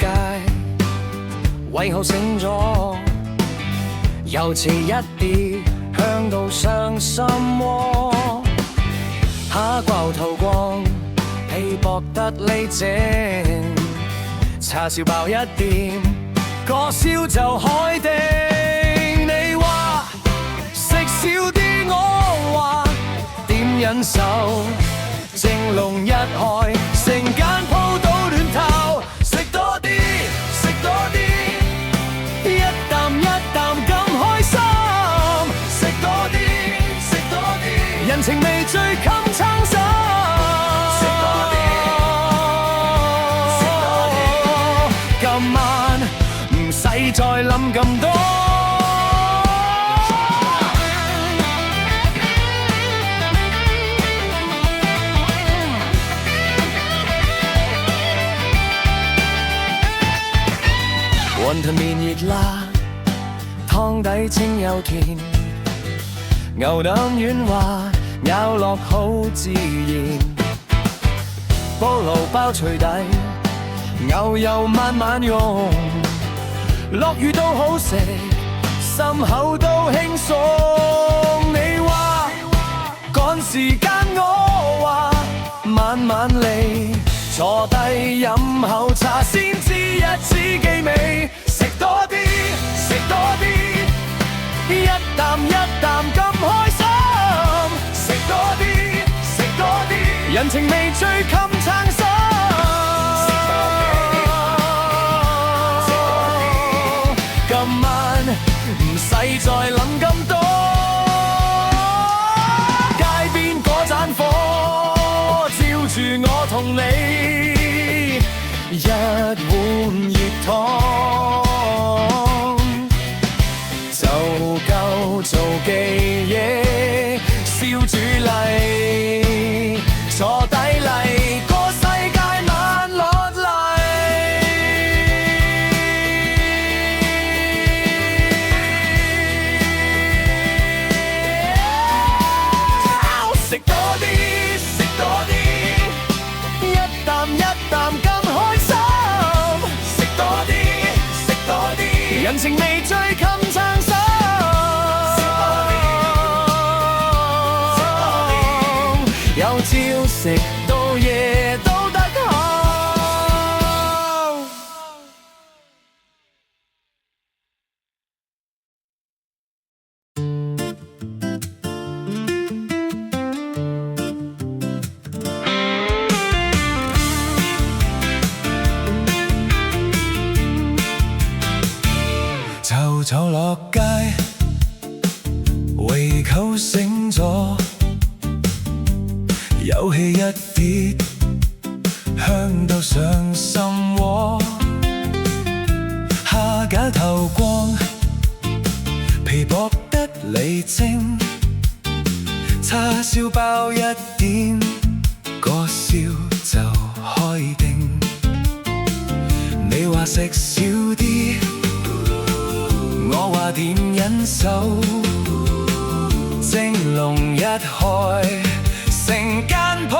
街，胃口醒咗，又遲一啲，香到傷心窩。蝦瓜透光，皮薄得利正，叉燒包一掂，個燒就海定。你話食少啲，我話點忍受？正濃一開，成間鋪到亂頭。食多啲，食多啲，一啖一啖咁開心。食多啲，食多啲，人情味最襟撐心。食多啲，食多啲，今晚唔使再諗咁多。雲吞麵熱辣，湯底清又甜，牛腩軟滑，咬落好自然。菠蘿包脆底，牛油慢慢用，落雨都好食，心口都輕鬆。你話趕時間，我話慢慢嚟，坐低飲口茶先知日子幾美。食多啲，食多啲，一啖一啖咁開心。食多啲，食多啲，人情味最襟撐心。食多啲，食多啲，今晚唔使再諗咁多。街邊嗰盞火照住我同你，一碗熱湯就夠做記憶，燒煮嚟坐低嚟，個世界慢落嚟。食多啲，食多啲，一啖一啖咁開心。食多啲，食多啲，人情味最襟撐心。由朝食到夜都得好。就走落街，胃口醒咗，有氣一啲，香到上心窩。蝦餃透光，皮薄得利精，叉燒包一點，個燒就開定。你話食少啲，我話點忍受？蒸籠一開，成間鋪